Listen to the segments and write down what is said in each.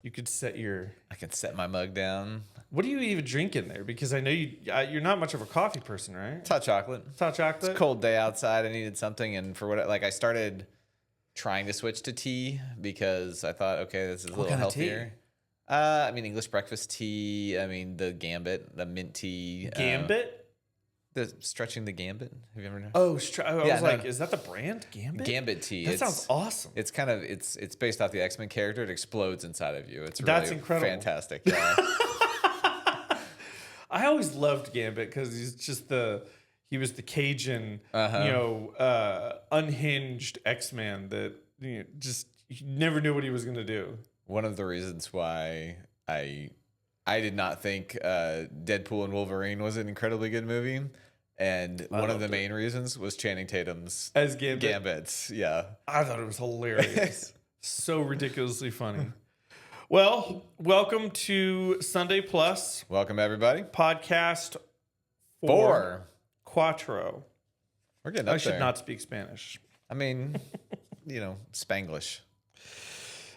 You could set your. I can set my mug down. What do you even drink in there? Because I know you're not much of a coffee person, right? It's hot chocolate. It's hot chocolate. It's a cold day outside. I needed something, and for what I started trying to switch to tea because I thought, okay, this is a little healthier. I mean, English breakfast tea. I mean, the Gambit, the mint tea. Gambit. The stretching the Gambit. Have you ever known? Oh, is that the brand Gambit? Gambit tea. That sounds awesome. It's kind of it's based off the X-Men character. It explodes inside of you. It's That's really incredible. Fantastic. Yeah. I always loved Gambit because he was the Cajun, unhinged X-Man that just you never knew what he was gonna do. One of the reasons why I did not think Deadpool and Wolverine was an incredibly good movie. And one of the main reasons was Channing Tatum's as Gambit. Gambit. Yeah. I thought it was hilarious. So ridiculously funny. Well, welcome to Sunday Plus. Welcome, everybody. Podcast 4. Quattro. We're getting up I should there. not speak Spanish. I mean, Spanglish.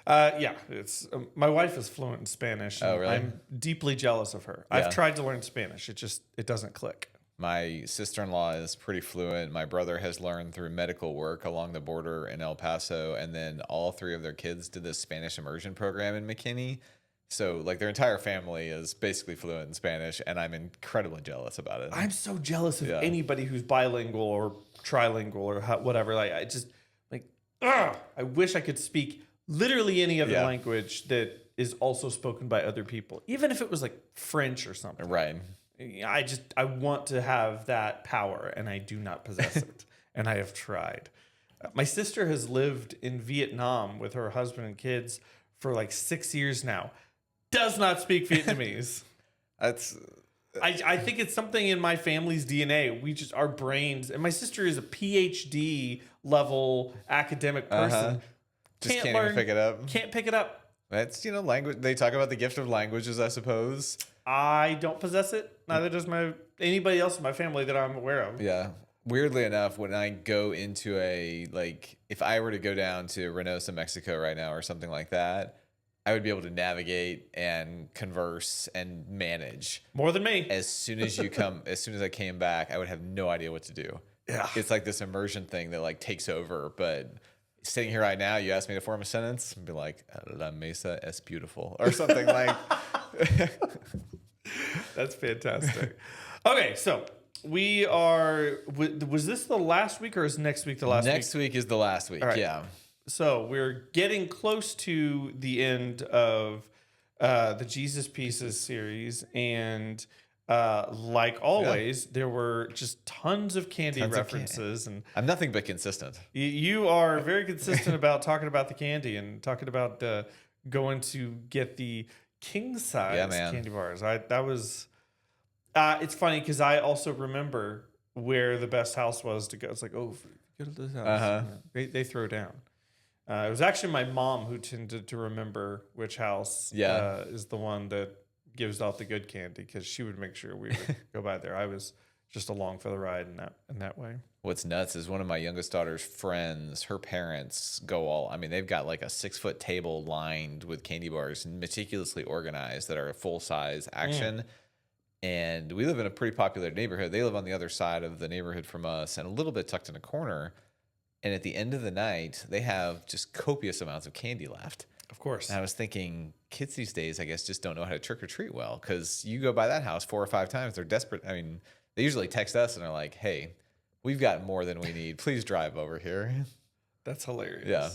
Yeah, it's my wife is fluent in Spanish. Oh, really? I'm deeply jealous of her. Yeah. I've tried to learn Spanish. It doesn't click. My sister-in-law is pretty fluent. My brother has learned through medical work along the border in El Paso. And then all 3 of their kids did this Spanish immersion program in McKinney. So like their entire family is basically fluent in Spanish. And I'm incredibly jealous about it. I'm so jealous of anybody who's bilingual or trilingual or whatever. Like I wish I could speak literally any other language that is also spoken by other people. Even if it was like French or something. Right. I want to have that power, and I do not possess it. And I have tried. My sister has lived in Vietnam with her husband and kids for like 6 years now. Does not speak Vietnamese. I think it's something in my family's DNA. Our brains, and my sister is a PhD level academic person. Just can't even pick it up. Can't pick it up. That's, language. They talk about the gift of languages, I suppose. I don't possess it. Neither does anybody else in my family that I'm aware of. Yeah. Weirdly enough, when I go into if I were to go down to Reynosa, Mexico right now or something like that, I would be able to navigate and converse and manage. More than me. As soon as I came back, I would have no idea what to do. Yeah. It's like this immersion thing that takes over. But sitting here right now, you ask me to form a sentence and be like, La Mesa es beautiful or something like. That's fantastic. Okay, so we are. Was this the last week or is next week the last week? Next week is the last week. Right. Yeah. So we're getting close to the end of the Jesus Pieces series, and like always, there were just tons of candy references, and I'm nothing but consistent. You are very consistent about talking about the candy and talking about going to get the king size candy bars. That was. It's funny because I also remember where the best house was to go. It's like, oh, go to this house. They throw down. It was actually my mom who tended to remember which house is the one that gives out the good candy because she would make sure we would go by there. I was just along for the ride in that way. What's nuts is one of my youngest daughter's friends, her parents they've got like a 6-foot table lined with candy bars meticulously organized that are a full size action. And we live in a pretty popular neighborhood. They live on the other side of the neighborhood from us and a little bit tucked in a corner. And at the end of the night, they have just copious amounts of candy left. Of course. And I was thinking, kids these days, I guess, just don't know how to trick or treat well. Because you go by that house 4 or 5 times, they're desperate. I mean, they usually text us and are like, hey, we've got more than we need. Please drive over here. That's hilarious. Yeah.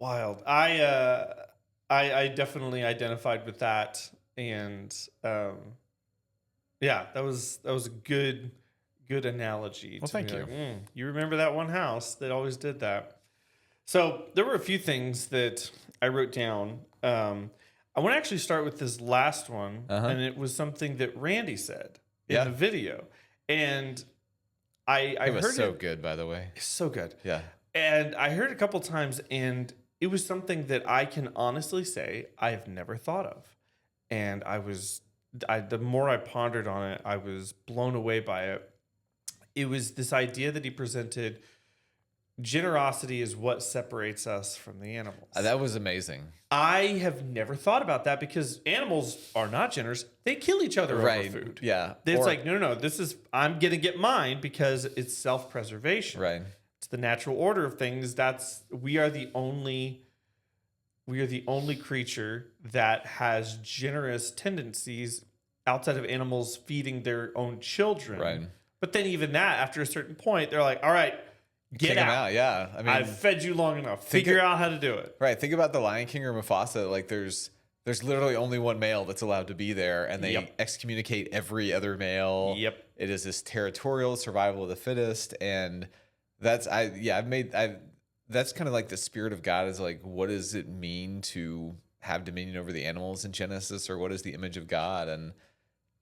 Wild. I definitely identified with that. And yeah, that was a good analogy. Well, thank you. Like, you remember that one house that always did that. So there were a few things that I wrote down. I want to actually start with this last one, and it was something that Randy said in the video, and I it was heard so good, by the way. It's so good. Yeah, and I heard it a couple times, and it was something that I can honestly say I've never thought of, and the more I pondered on it, I was blown away by it. It was this idea that he presented generosity is what separates us from the animals. That was amazing. I have never thought about that because animals are not generous. They kill each other over food. Yeah. It's like, no. This is, I'm going to get mine because it's self-preservation. Right. It's the natural order of things. We are the only creature that has generous tendencies outside of animals feeding their own children. Right. But then even that, after a certain point, they're like, all right, get out. Yeah. I mean, I've fed you long enough. Figure out how to do it. Right. Think about the Lion King or Mufasa. Like there's literally only one male that's allowed to be there, and they excommunicate every other male. Yep. It is this territorial survival of the fittest, and that's kind of like the spirit of God is like, what does it mean to have dominion over the animals in Genesis, or what is the image of God? And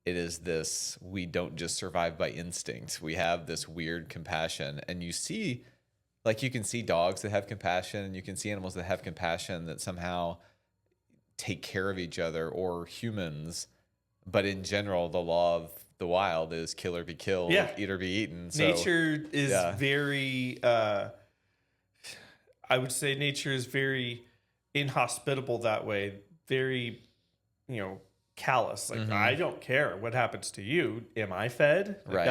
it is this, we don't just survive by instinct. We have this weird compassion. And you can see dogs that have compassion, and you can see animals that have compassion that somehow take care of each other, or humans. But in general, the law of the wild is kill or be killed, eat or be eaten. So, nature is very, I would say nature is very inhospitable that way. Very, callous. Like, I don't care what happens to you. Am I fed? Like,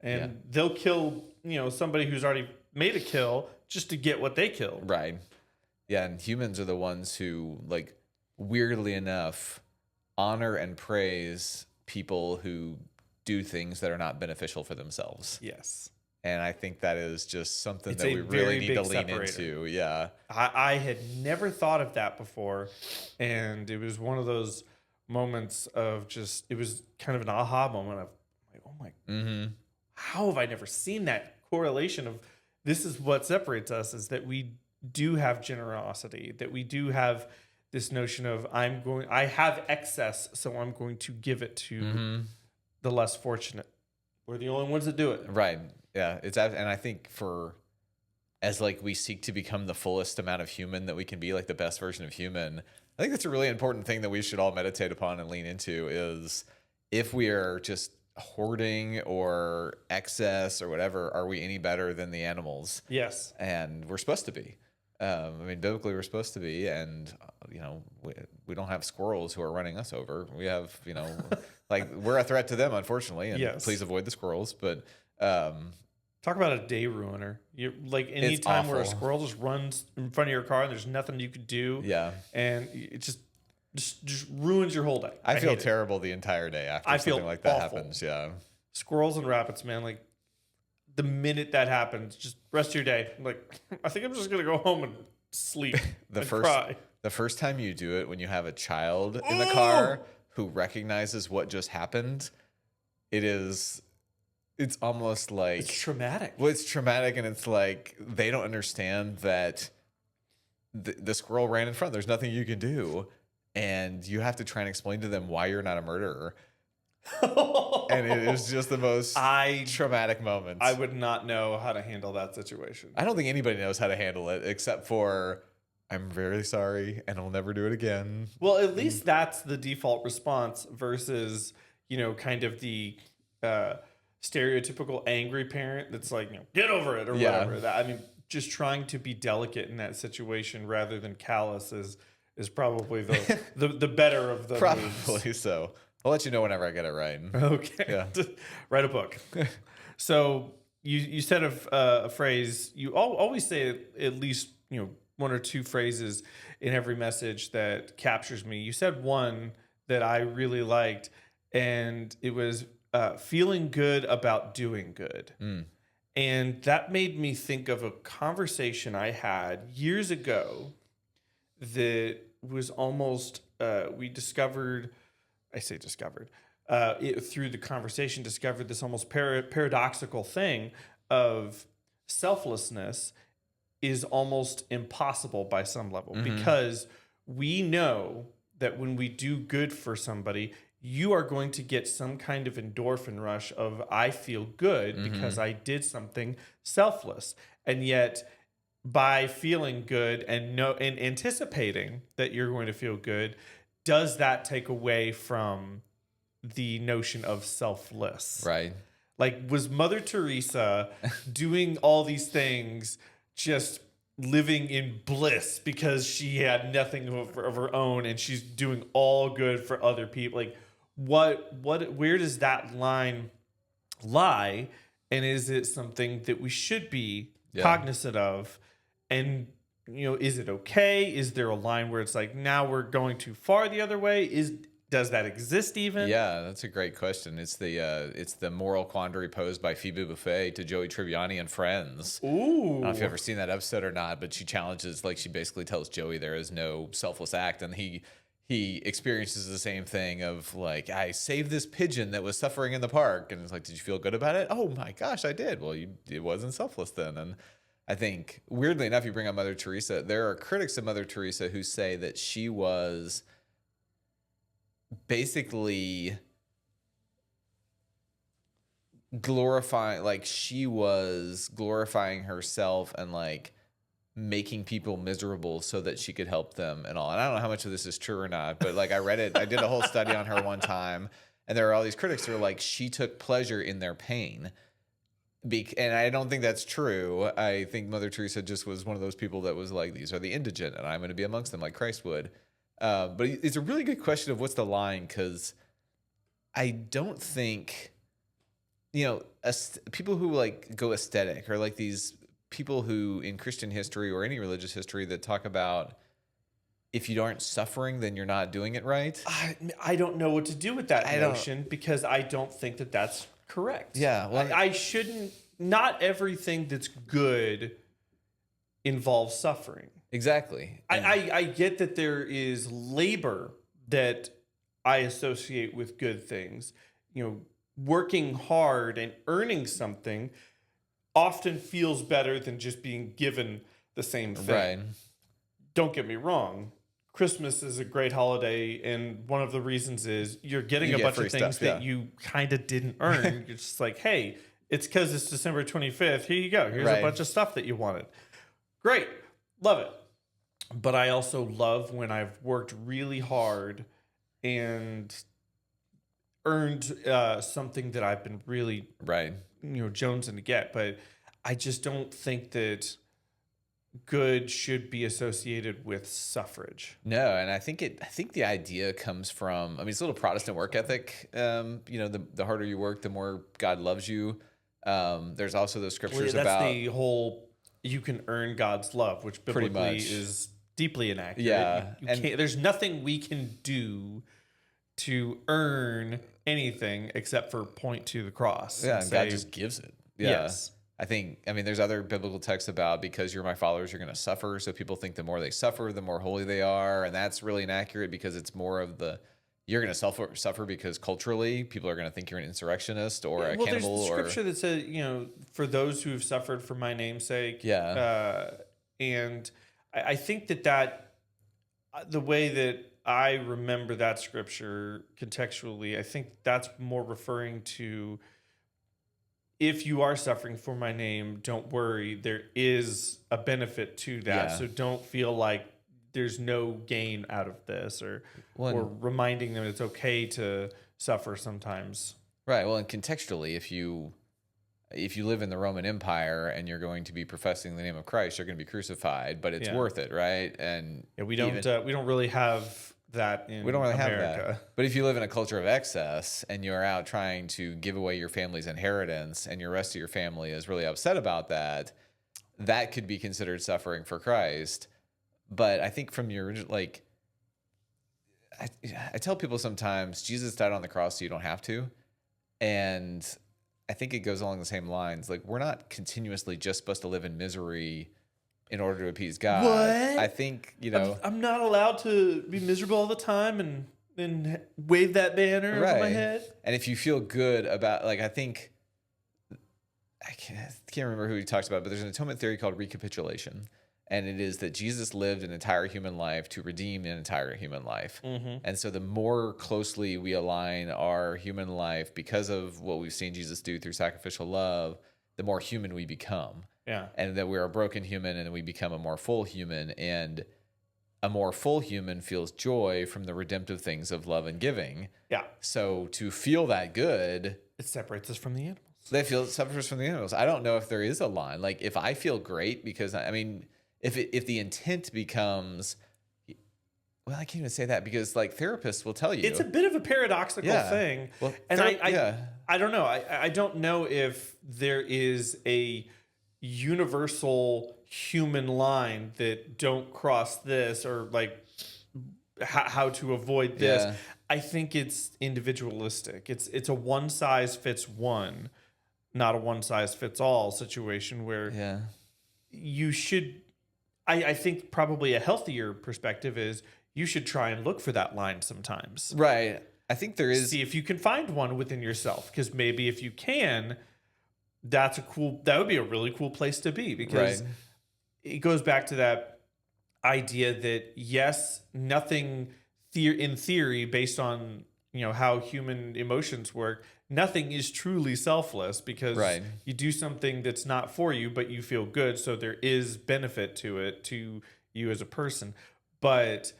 right. They'll kill, somebody who's already made a kill just to get what they killed. Right. Yeah. And humans are the ones who, like, weirdly enough, honor and praise people who do things that are not beneficial for themselves. Yes. And I think that is just something that we really need to lean into. Yeah. I had never thought of that before. And it was one of those moments of it was kind of an aha moment of like, oh my, how have I never seen that correlation of this is what separates us, is that we do have generosity, that we do have this notion of I have excess, so I'm going to give it to the less fortunate. We're the only ones that do it. Right. Yeah, and I think as we seek to become the fullest amount of human that we can be, like the best version of human, I think that's a really important thing that we should all meditate upon and lean into is if we are just hoarding or excess or whatever, are we any better than the animals? Yes. And we're supposed to be. Biblically we're supposed to be, and we don't have squirrels who are running us over. We have, we're a threat to them, unfortunately, and please avoid the squirrels, but talk about a day ruiner. You like any time where a squirrel just runs in front of your car and there's nothing you could do. Yeah. And it just ruins your whole day. I feel terrible the entire day after something like that happens. Yeah. Squirrels and rabbits, man, like the minute that happens, just rest of your day. Like, I think I'm just gonna go home and sleep. Cry. The first time you do it, when you have a child in the car who recognizes what just happened, it's almost like it's traumatic. Well, it's traumatic, and it's like they don't understand that the squirrel ran in front. There's nothing you can do, and you have to try and explain to them why you're not a murderer. And it is just the most traumatic moment. I would not know how to handle that situation. I don't think anybody knows how to handle it except for, I'm very sorry and I'll never do it again. Well, at least that's the default response versus, kind of the stereotypical angry parent that's like, get over it or whatever. Just trying to be delicate in that situation rather than callous is probably the better of the probably moves. So. I'll let you know whenever I get it right. Okay. Yeah. Write a book. So you said a phrase. You always say at least one or two phrases in every message that captures me. You said one that I really liked, and it was feeling good about doing good. And that made me think of a conversation I had years ago that was almost we discovered. I say discovered, through the conversation, discovered this almost paradoxical thing of selflessness is almost impossible by some level, because we know that when we do good for somebody, you are going to get some kind of endorphin rush of I feel good because I did something selfless. And yet by feeling good and anticipating that you're going to feel good, does that take away from the notion of selfless? Right. Like, was Mother Teresa doing all these things just living in bliss because she had nothing of her own and she's doing all good for other people? Like, where does that line lie? And is it something that we should be cognizant of? And, is it okay? Is there a line where it's like, now we're going too far the other way? Does that exist even? Yeah, that's a great question. It's the moral quandary posed by Phoebe Buffay to Joey Tribbiani and Friends. Ooh. I don't know if you've ever seen that episode or not, but she challenges, like, she basically tells Joey there is no selfless act, and he experiences the same thing of, like, I saved this pigeon that was suffering in the park, and it's like, did you feel good about it? Oh my gosh, I did. Well, it wasn't selfless then. And I think, weirdly enough, you bring up Mother Teresa. There are critics of Mother Teresa who say that she was basically she was glorifying herself and, like, making people miserable so that she could help them and all. And I don't know how much of this is true or not, but, like, I read it. I did a whole study on her one time, and there are all these critics who are like, she took pleasure in their pain. And I don't think that's true. I think Mother Teresa just was one of those people that was like, these are the indigent, and I'm going to be amongst them like Christ would. But it's a really good question of what's the line, because I don't think, people who, like, go aesthetic, or like these people who in Christian history or any religious history that talk about, if you aren't suffering, then you're not doing it right. I don't know what to do with that notion, because I don't think that that's correct. Yeah. Well, I shouldn't, not everything that's good involves suffering. Exactly. I get that there is labor that I associate with good things. Working hard and earning something often feels better than just being given the same thing. Right. Don't get me wrong. Christmas is a great holiday, and one of the reasons is you're getting a bunch of things that you kind of didn't earn. You're just like, hey, it's because it's December 25th. Here you go. Here's a bunch of stuff that you wanted. Great. Love it. But I also love when I've worked really hard and earned something that I've been really jonesing to get. But I just don't think that good should be associated with suffrage. No, and I think the idea comes from, it's a little Protestant work ethic. The harder you work, the more God loves you. There's also those scriptures about the whole, you can earn God's love, which biblically is deeply inaccurate. Yeah. You can't, there's nothing we can do to earn anything except for point to the cross. Yeah, and God just gives it. Yeah. Yes. I think, there's other biblical texts about, because you're my followers, you're going to suffer. So people think the more they suffer, the more holy they are. And that's really inaccurate, because it's more of you're going to suffer because culturally people are going to think you're an insurrectionist or a cannibal. There's scripture that says, for those who have suffered for my name's sake. Yeah. And I think that the way that I remember that scripture contextually, I think that's more referring to, if you are suffering for my name, don't worry. There is a benefit to that. Yeah. So don't feel like there's no gain out of this, or reminding them it's okay to suffer sometimes. Right. Well, and contextually, if you live in the Roman Empire and you're going to be professing the name of Christ, you're going to be crucified, but it's worth it, right? And we don't really have that in America. Have that. But if you live in a culture of excess and you're out trying to give away your family's inheritance, and your rest of your family is really upset about that, that could be considered suffering for Christ. But I think from your, I tell people sometimes, Jesus died on the cross so you don't have to. And I think it goes along the same lines. Like, we're not continuously just supposed to live in misery in order to appease God. What? I think, I'm not allowed to be miserable all the time and wave that banner over my head. And if you feel good about, I think, I can't remember who he talks about, but there's an atonement theory called recapitulation. And it is that Jesus lived an entire human life to redeem an entire human life. Mm-hmm. And so the more closely we align our human life, because of what we've seen Jesus do through sacrificial love, the more human we become. Yeah. And that we're a broken human, and we become a more full human. And a more full human feels joy from the redemptive things of love and giving. Yeah. So to feel that good, it separates us from the animals. They feel suffers from the animals. I don't know if there is a line. Like if I feel great because I mean, if the intent becomes, well, I can't even say that because like therapists will tell you it's a bit of a paradoxical thing. Well, and I don't know. I don't know if there is a universal human line that don't cross this or like how to avoid this. Yeah. I think it's individualistic. It's a one size fits one, not a one size fits all situation where you should. I think probably a healthier perspective is you should try and look for that line sometimes. Right. I think there is. See if you can find one within yourself, because maybe if you can, that would be a really cool place to be, because it goes back to that idea that yes, nothing in theory based on how human emotions work, nothing is truly selfless, because you do something that's not for you, but you feel good. So there is benefit to it, to you as a person. But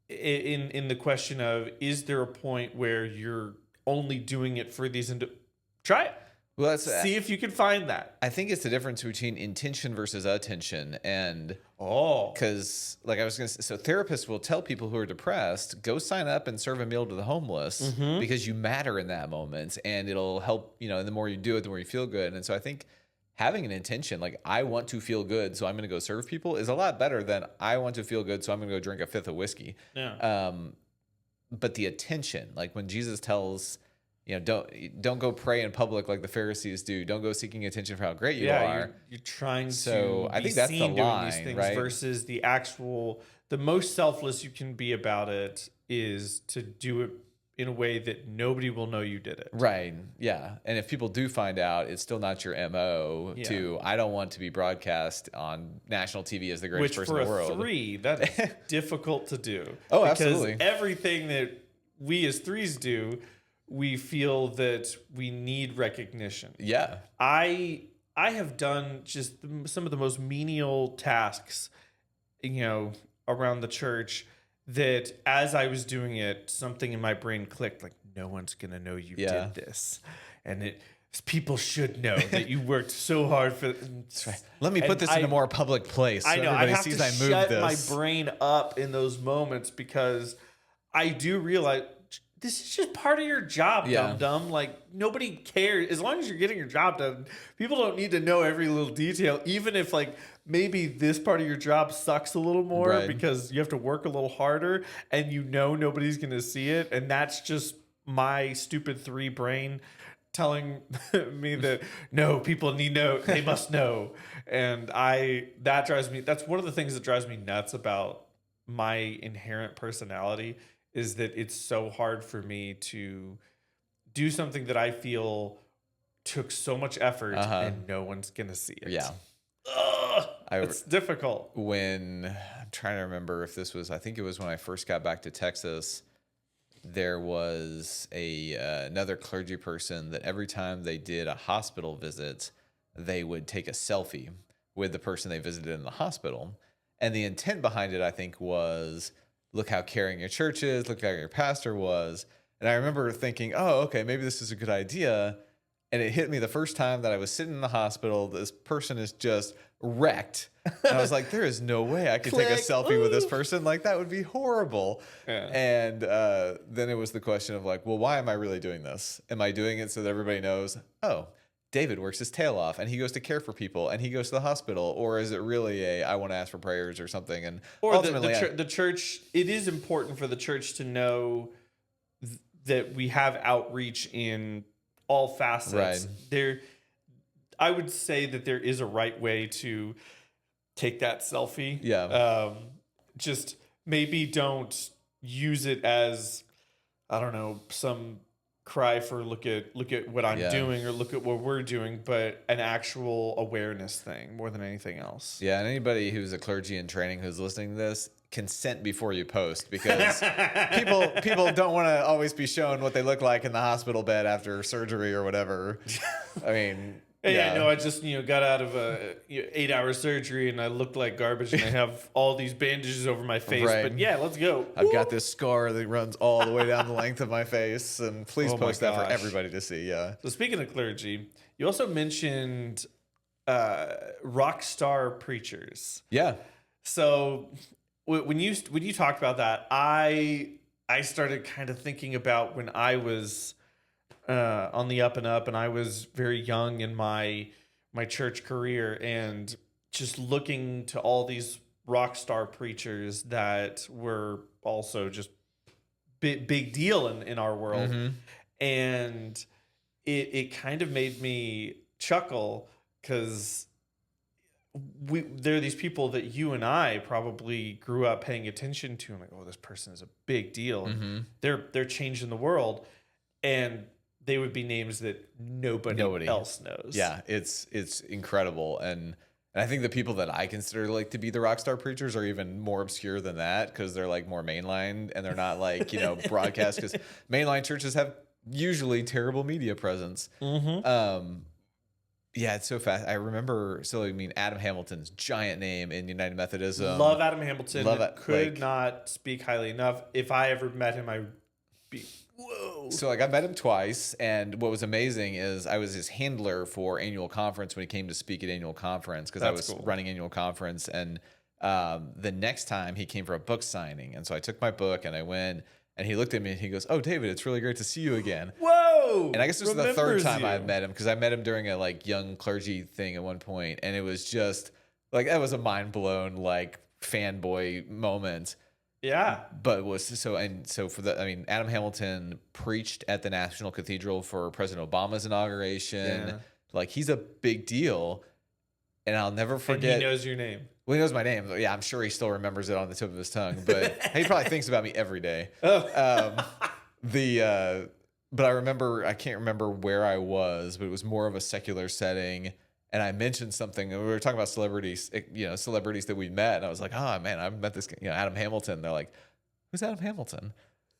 in the question of, is there a point where you're only doing it for these, try it. Well, see if you can find that. I think it's the difference between intention versus attention. And because like I was going to say, so therapists will tell people who are depressed, go sign up and serve a meal to the homeless because you matter in that moment, and it'll help, and the more you do it, the more you feel good. And so I think having an intention, like I want to feel good, so I'm going to go serve people, is a lot better than I want to feel good, so I'm going to go drink a fifth of whiskey. Yeah. But the attention, like when Jesus tells, don't go pray in public like the Pharisees do. Don't go seeking attention for how great you are. You're trying to I think that's the line, doing these things, right? Versus the most selfless you can be about it is to do it in a way that nobody will know you did it. Right. Yeah. And if people do find out, it's still not your MO I don't want to be broadcast on national TV as the greatest person in the world. For a 3, that's difficult to do. Oh, absolutely. Because everything that we as 3s do, we feel that we need recognition. Yeah. I have done just some of the most menial tasks, around the church, that as I was doing it, something in my brain clicked, like, no one's going to know you did this. And people should know that you worked so hard for That's right. Let me put this in a more public place. I know. I have to shut my brain up in those moments, because I do realize this is just part of your job, dum-dum. Like, nobody cares. As long as you're getting your job done, people don't need to know every little detail, even if, like, maybe this part of your job sucks a little more because you have to work a little harder and nobody's going to see it. And that's just my stupid 3 brain telling me that, no, people they must know. And that's one of the things that drives me nuts about my inherent personality, is that it's so hard for me to do something that I feel took so much effort and no one's going to see it. Yeah. It's difficult. I'm trying to remember if this was, I think it was when I first got back to Texas, there was another clergy person that every time they did a hospital visit, they would take a selfie with the person they visited in the hospital. And the intent behind it, I think, was, look how caring your church is, look how your pastor was. And I remember thinking, oh, okay, maybe this is a good idea. And it hit me the first time that I was sitting in the hospital, this person is just wrecked. And I was like, there is no way I could take a selfie with this person. Like, that would be horrible. Yeah. And then it was the question of like, well, why am I really doing this? Am I doing it so that everybody knows, oh, David works his tail off and he goes to care for people and he goes to the hospital? Or is it really I want to ask for prayers or something? And or ultimately, the church, it is important for the church to know that we have outreach in all facets. Right. I would say that there is a right way to take that selfie. Yeah. Just maybe don't use it as, I don't know, some cry for look at what I'm doing, or look at what we're doing, but an actual awareness thing more than anything else. Yeah, and anybody who's a clergy in training who's listening to this, consent before you post, because people don't want to always be shown what they look like in the hospital bed after surgery or whatever. I mean, Hey, no, I just got out of a 8-hour surgery and I looked like garbage and I have all these bandages over my face. Right. But yeah, let's go. I've got this scar that runs all the way down the length of my face, and please post that for everybody to see. Yeah. So speaking of clergy, you also mentioned rock star preachers. Yeah. So when you talked about that, I started kind of thinking about when I was on the up and up, and I was very young in my church career, and just looking to all these rock star preachers that were also just big deal in our world. Mm-hmm. And it kind of made me chuckle, because there are these people that you and I probably grew up paying attention to. I'm like, oh, this person is a big deal. Mm-hmm. They're changing the world, and they would be names that nobody else knows. Yeah, it's incredible. And I think the people that I consider like to be the rock star preachers are even more obscure than that, because they're like more mainline, and they're not like, broadcast, because mainline churches have usually terrible media presence. Mm-hmm. Yeah, it's so fast. I remember, Adam Hamilton's giant name in United Methodism. Love Adam Hamilton. Could not speak highly enough. If I ever met him, I'd be... Whoa. So I met him twice, and what was amazing is I was his handler for annual conference when he came to speak at annual conference, because I was running annual conference. And the next time he came for a book signing, and so I took my book and I went, and he looked at me and he goes, "Oh, David, it's really great to see you again." Whoa! And I guess this was the third time I met him, because I met him during a young clergy thing at one point, and it was just that was a mind blown fanboy moment. Yeah. But it was so for Adam Hamilton preached at the National Cathedral for President Obama's inauguration. Yeah. He's a big deal. And I'll never forget. And he knows your name. Well, he knows my name. Yeah, I'm sure he still remembers it on the tip of his tongue. But he probably thinks about me every day. Oh. But I can't remember where I was, but it was more of a secular setting. And I mentioned something, and we were talking about celebrities, celebrities that we met. And I was like, oh, man, I met this, Adam Hamilton. They're like, who's Adam Hamilton?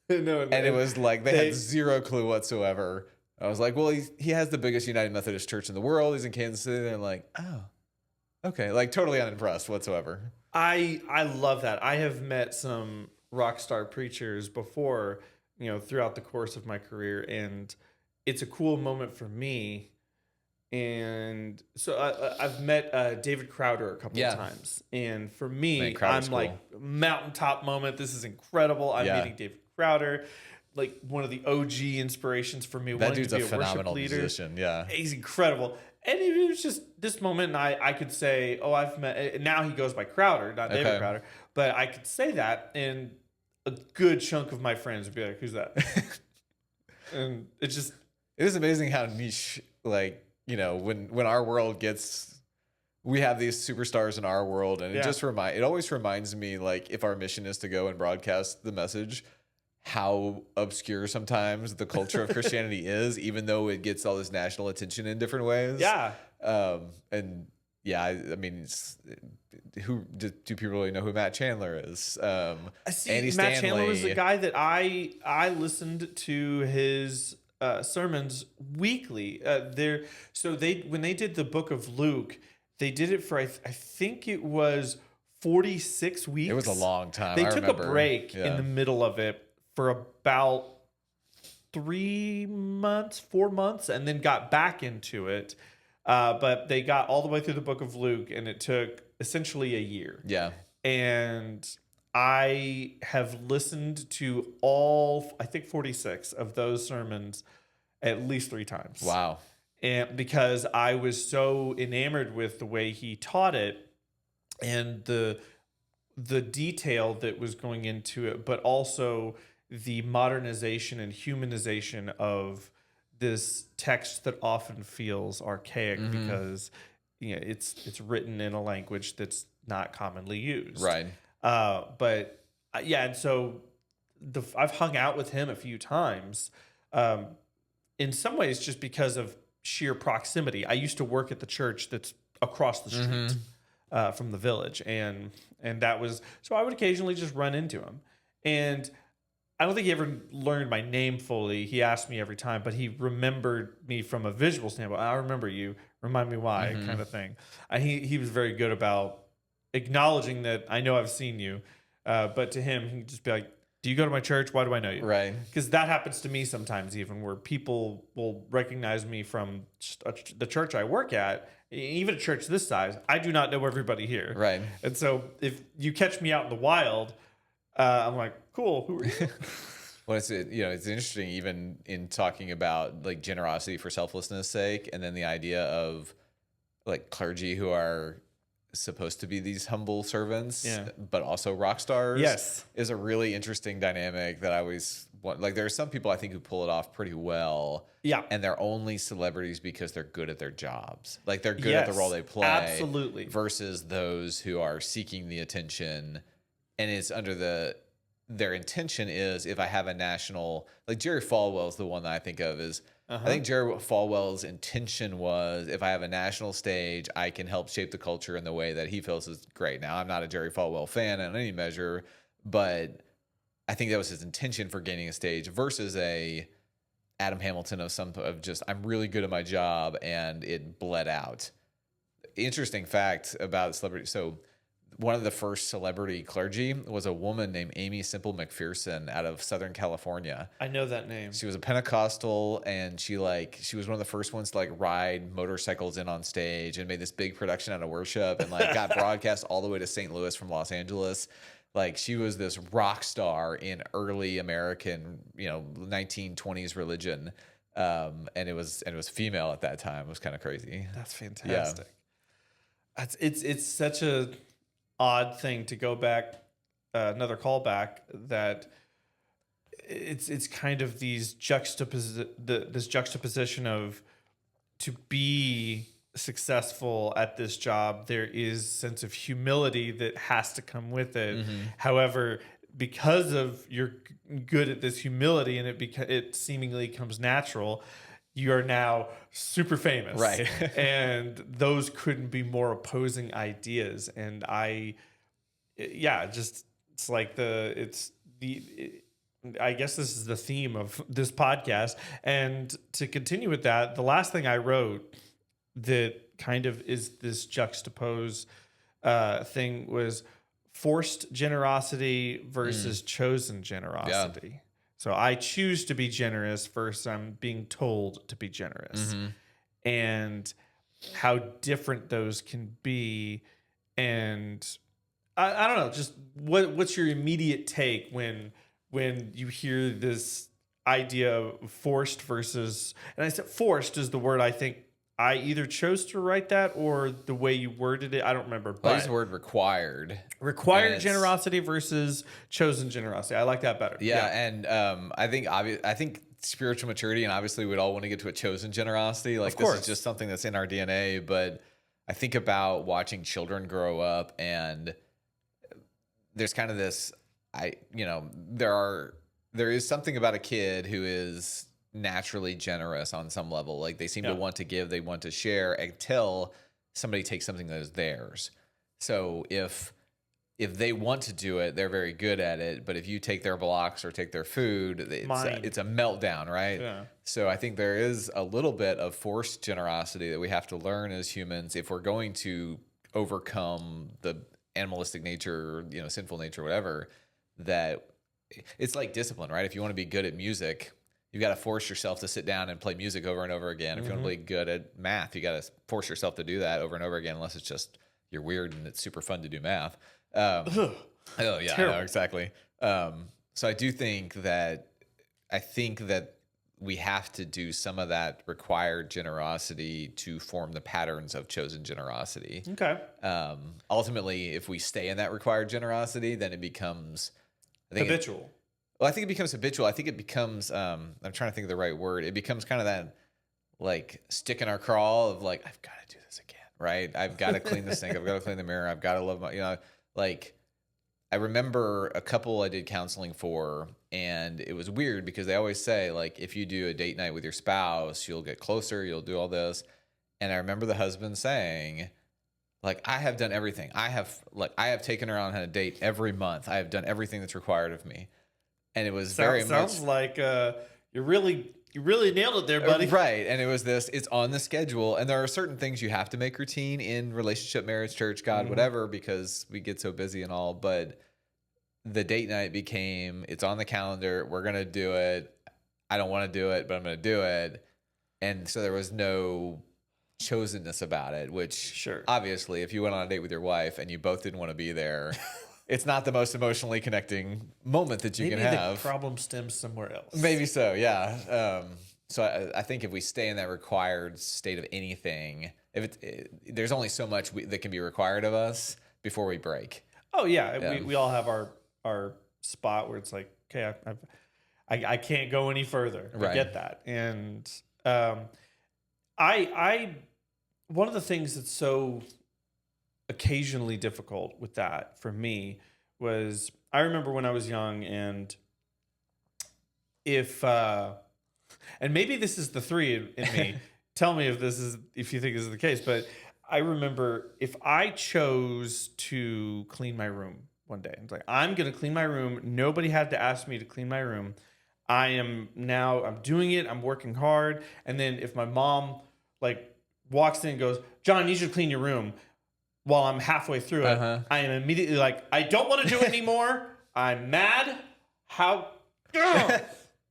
No, and it was like they had zero clue whatsoever. I was like, well, he has the biggest United Methodist church in the world. He's in Kansas City. They're like, oh, okay. Totally unimpressed whatsoever. I love that. I have met some rock star preachers before, throughout the course of my career. And it's a cool moment for me. And so I've met David Crowder a couple of times. And for me, I'm cool. Mountaintop moment. This is incredible. I'm meeting David Crowder, one of the OG inspirations for me. That dude's a phenomenal musician. Yeah. He's incredible. And it was just this moment, and I could say, oh, I've met... Now he goes by Crowder, not David Crowder. But I could say that, and a good chunk of my friends would be like, who's that? And it's just... It is amazing how niche, when our world we have these superstars in our world, and it always reminds me, if our mission is to go and broadcast the message, how obscure sometimes the culture of Christianity is, even though it gets all this national attention in different ways. Yeah. Who do people really know who Matt Chandler is? Andy Stanley. Matt Chandler was the guy that I listened to his sermons weekly. When they did the book of Luke, they did it for I think it was 46 weeks. It was a long time. They took a break in the middle of it for about 4 months, and then got back into it. But they got all the way through the book of Luke, and it took essentially a year. Yeah. And I have listened to all, I think 46 of those sermons at least 3 times. Wow. And because I was so enamored with the way he taught it and the detail that was going into it, but also the modernization and humanization of this text that often feels archaic because it's written in a language that's not commonly used. Right. And so I've hung out with him a few times. In some ways, just because of sheer proximity. I used to work at the church that's across the street from the village, and that was so I would occasionally just run into him, and I don't think he ever learned my name fully. He asked me every time, but he remembered me from a visual standpoint. I remember you. Remind me why, kind of thing. He was very good about acknowledging that I know I've seen you, but to him, he'd just be like, "Do you go to my church? Why do I know you?" Right. Because that happens to me sometimes, even where people will recognize me from the church I work at, even a church this size. I do not know everybody here. Right. And so if you catch me out in the wild, I'm like, "Cool, who are you?" Well, it's interesting even in talking about like generosity for selflessness sake, and then the idea of like clergy who are supposed to be these humble servants, but also rock stars. Yes, is a really interesting dynamic that I always want. Like, there are some people I think who pull it off pretty well. Yeah, and they're only celebrities because they're good at their jobs. Like, they're good at the role they play. Absolutely. Versus those who are seeking the attention, and it's under their intention is, if I have a national, like Jerry Falwell is the one that I think of is. I think Jerry Falwell's intention was, if I have a national stage, I can help shape the culture in the way that he feels is great. Now, I'm not a Jerry Falwell fan in any measure, but I think that was his intention for gaining a stage versus a Adam Hamilton of just, I'm really good at my job, and it bled out. Interesting fact about celebrity. So one of the first celebrity clergy was a woman named Amy Semple McPherson out of Southern California. I know that name. She was a Pentecostal, and she was one of the first ones to like ride motorcycles in on stage and made this big production out of worship, and like got broadcast all the way to St. Louis from Los Angeles. Like, she was this rock star in early American, 1920s religion. And it was female at that time. It was kind of crazy. That's fantastic. Yeah. It's such a odd thing to go back, another callback, that it's kind of this juxtaposition of, to be successful at this job, there is sense of humility that has to come with it. However, because of you're good at this humility and it seemingly comes natural, you are now super famous, right? And those couldn't be more opposing ideas. And I guess this is the theme of this podcast. And to continue with that, the last thing I wrote that kind of is this juxtapose thing was forced generosity versus chosen generosity. Yeah. So I choose to be generous versus I'm being told to be generous. And how different those can be. And I don't know, just what's your immediate take when you hear this idea of forced versus, and I said forced is the word I think I either chose to write that or the way you worded it. I don't remember. But I use the word required. Required generosity versus chosen generosity. I like that better. Yeah. And I think spiritual maturity, and obviously we'd all want to get to a chosen generosity. Like, this is just something that's in our DNA. But I think about watching children grow up, and there's kind of this, there is something about a kid who is naturally generous on some level. Like, they seem to want to give, they want to share until somebody takes something that is theirs. So if they want to do it, they're very good at it. But if you take their blocks or take their food, it's a meltdown, right? Yeah. So I think there is a little bit of forced generosity that we have to learn as humans if we're going to overcome the animalistic nature, sinful nature, whatever. That it's like discipline, right? If you want to be good at music, you've got to force yourself to sit down and play music over and over again. If you want to be good at math, you got to force yourself to do that over and over again, unless it's just you're weird and it's super fun to do math. Oh yeah, I know, exactly. So I do think that we have to do some of that required generosity to form the patterns of chosen generosity. Okay. Ultimately, if we stay in that required generosity, then it becomes habitual. I think it becomes habitual. I think it becomes, I'm trying to think of the right word. It becomes kind of that, like, stick in our crawl of, like, I've got to do this again, right? I've got to clean the sink. I've got to clean the mirror. I've got to love my, like, I remember a couple I did counseling for, and it was weird because they always say, like, if you do a date night with your spouse, you'll get closer, you'll do all this. And I remember the husband saying, like, I have done everything. I have taken her on a date every month. I have done everything that's required of me. And it was very sounds like you really nailed it there, buddy. Right. And it was it's on the schedule. And there are certain things you have to make routine in relationship, marriage, church, God, whatever, because we get so busy and all. But the date night became, it's on the calendar. We're going to do it. I don't want to do it, but I'm going to do it. And so there was no chosenness about it, which obviously if you went on a date with your wife and you both didn't want to be there, it's not the most emotionally connecting moment that you can have. Maybe the problem stems somewhere else. Maybe so, yeah. So I think if we stay in that required state of anything, there's only so much that can be required of us before we break. Oh yeah, we all have our spot where it's like, okay, I can't go any further. I get that, and I one of the things that's so occasionally difficult with that for me was, I remember when I was young, and and maybe this is the three in me. Tell me if you think this is the case, but I remember if I chose to clean my room one day, it's like, I'm going to clean my room. Nobody had to ask me to clean my room. I'm doing it. I'm working hard. And then if my mom walks in and goes, John, I need you to clean your room, while I'm halfway through it, I am immediately like, I don't want to do it anymore. I'm mad. I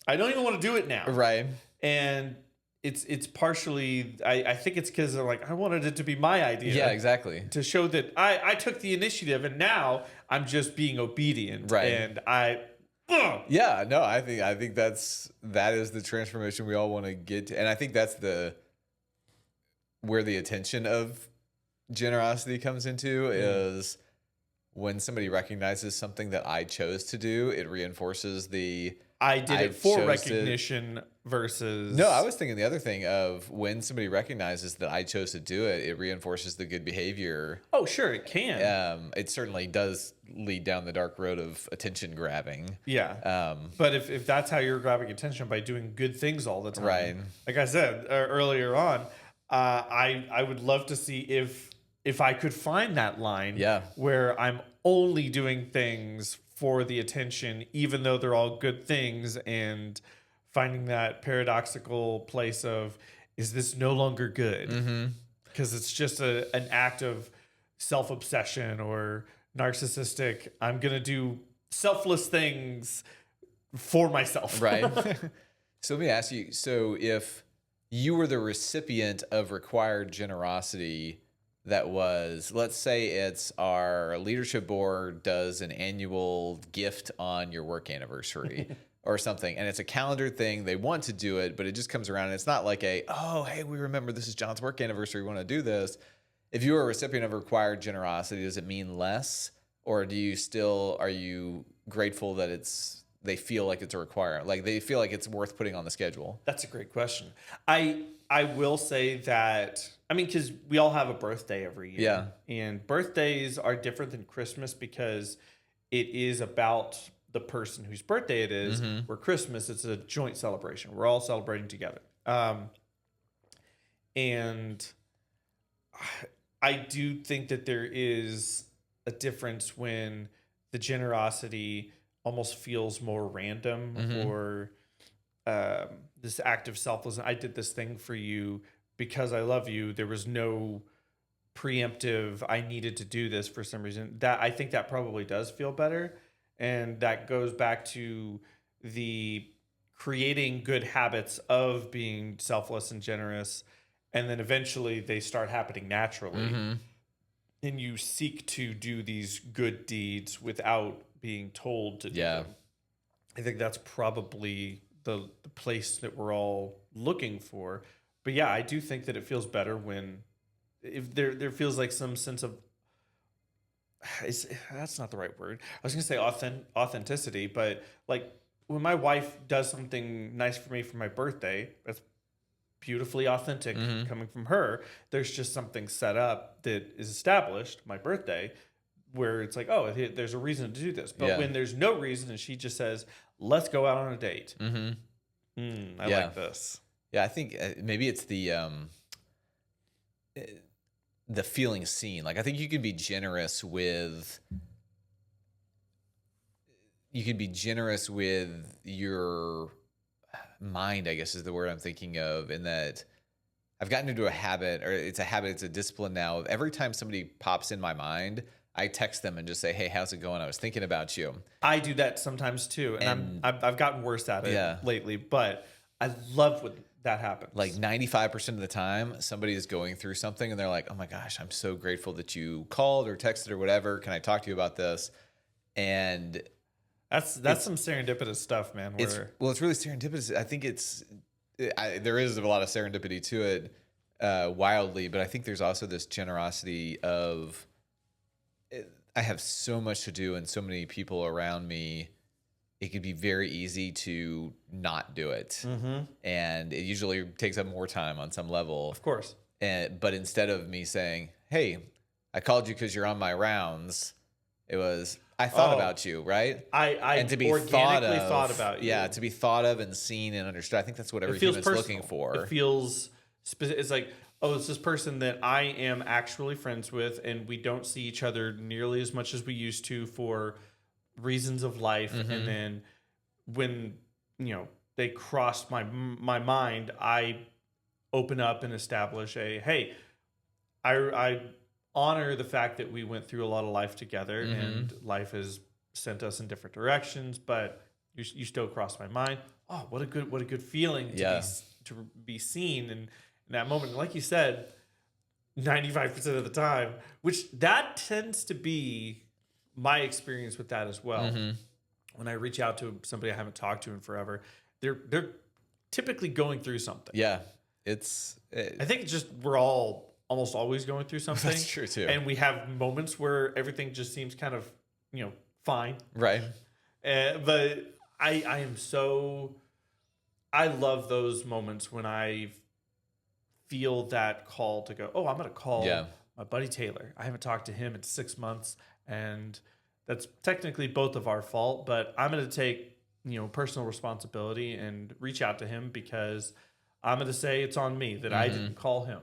don't even want to do it now. Right. And it's partially, I think it's because they're like, I wanted it to be my idea. Yeah, exactly. To show that I took the initiative, and now I'm just being obedient. Right. And yeah, no, I think that is the transformation we all want to get to. And I think that's where the attention of generosity comes into, is when somebody recognizes something that I chose to do, it reinforces I did it for recognition versus... No, I was thinking the other thing of when somebody recognizes that I chose to do it, it reinforces the good behavior. Oh, sure, it can. It certainly does lead down the dark road of attention grabbing. Yeah. But if that's how you're grabbing attention, by doing good things all the time. Right. Like I said earlier on, I would love to see if I could find that line where I'm only doing things for the attention, even though they're all good things, and finding that paradoxical place of, is this no longer good? Because it's just an act of self-obsession or narcissistic, I'm going to do selfless things for myself. Right. So let me ask you, so if you were the recipient of required generosity, that was, let's say it's our leadership board does an annual gift on your work anniversary or something, and it's a calendar thing. They want to do it, but it just comes around, and it's not like oh, hey, we remember this is John's work anniversary, we want to do this. If you are a recipient of required generosity, does it mean less, or are you grateful that they feel like it's a requirement, like they feel like it's worth putting on the schedule? That's a great question. I will say that, because we all have a birthday every year. Yeah. And birthdays are different than Christmas because it is about the person whose birthday it is. Where Christmas, it's a joint celebration. We're all celebrating together. And I do think that there is a difference when the generosity almost feels more random, or this act of selflessness. I did this thing for you because I love you. There was no preemptive, I needed to do this for some reason. That, I think that probably does feel better. And that goes back to the creating good habits of being selfless and generous. And then eventually they start happening naturally. And you seek to do these good deeds without being told to do them. I think that's probably the place that we're all looking for. But yeah, I do think that it feels better when, if there feels like some sense of, that's not the right word. I was going to say authenticity, but like when my wife does something nice for me for my birthday, that's beautifully authentic coming from her. There's just something set up that is established, my birthday, where it's like, oh, there's a reason to do this. But when there's no reason and she just says, let's go out on a date. I like this. Yeah, I think maybe it's the feeling seen. Like, I think you can be generous with you can be generous with your mind, I guess is the word I'm thinking of, in that I've gotten into a habit, or it's a discipline now of every time somebody pops in my mind, I text them and just say, hey, how's it going? I was thinking about you. I do that sometimes too. And I've gotten worse at it lately, but I love when that happens. Like 95% of the time, somebody is going through something and they're like, oh my gosh, I'm so grateful that you called or texted or whatever. Can I talk to you about this? And that's some serendipitous stuff, man. It's really serendipitous. I think there is a lot of serendipity to it, wildly, but I think there's also this generosity of, I have so much to do and so many people around me. It could be very easy to not do it. And it usually takes up more time on some level. Of course. But instead of me saying, hey, I called you because you're on my rounds, it was, I thought about you, right? And to be organically thought about you. Yeah, to be thought of and seen and understood. I think that's what every human's looking for. It feels, it's like, oh, it's this person that I am actually friends with, and we don't see each other nearly as much as we used to for reasons of life. And then when, they cross my mind, I open up and establish hey, I honor the fact that we went through a lot of life together, and life has sent us in different directions, but you still cross my mind. Oh, what a good feeling to be seen in that moment. Like you said, 95% of the time, which that tends to be my experience with that as well. When I reach out to somebody I haven't talked to in forever, they're typically going through something. Yeah, I think it's just we're all almost always going through something. That's true too. And we have moments where everything just seems kind of fine. Right. But I love those moments when I feel that call to go, oh, I'm going to call my buddy Taylor. I haven't talked to him in 6 months, and that's technically both of our fault, but I'm going to take, personal responsibility and reach out to him, because I'm going to say it's on me that I didn't call him,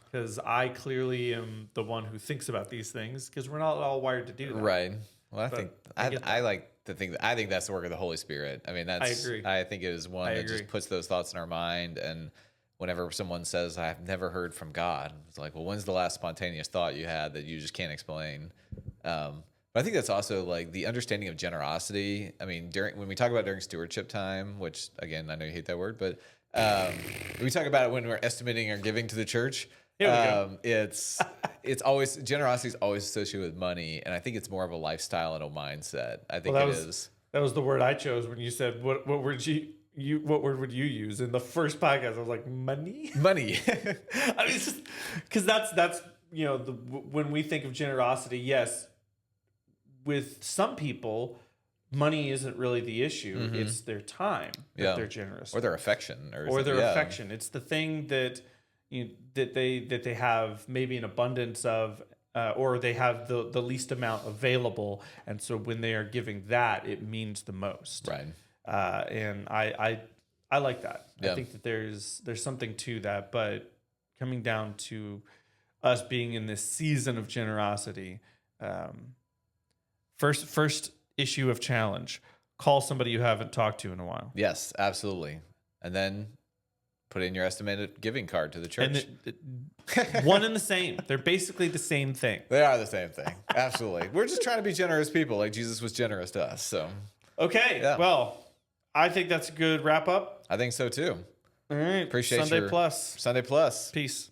because I clearly am the one who thinks about these things, because we're not all wired to do that. Right. Well, I like to think that, I think that's the work of the Holy Spirit. I mean, I agree. I think it is one that just puts those thoughts in our mind. And whenever someone says, I've never heard from God, it's like, well, when's the last spontaneous thought you had that you just can't explain? But I think that's also like the understanding of generosity. I mean, when we talk about during stewardship time, which again, I know you hate that word, but we talk about it when we're estimating our giving to the church. It's always, generosity is always associated with money, and I think it's more of a lifestyle and a mindset. I think it is. That was the word I chose when you said what word what word would you use in the first podcast? I was like, money. I mean, it's just because that's when we think of generosity, yes, with some people, money isn't really the issue. It's their time that they're generous, or their affection, or their affection. It's the thing that that they have maybe an abundance of, or they have the least amount available, and so when they are giving that, it means the most. Right. And I like that. I think that there's something to that, but coming down to us being in this season of generosity, first issue of challenge: call somebody you haven't talked to in a while. Yes, absolutely. And then put in your estimated giving card to the church. And one and the same. They're basically the same thing. They are the same thing. Absolutely. We're just trying to be generous people, like Jesus was generous to us. So, okay. Yeah. Well, I think that's a good wrap up. I think so too. All right. Appreciate Sunday Plus. Sunday Plus. Peace.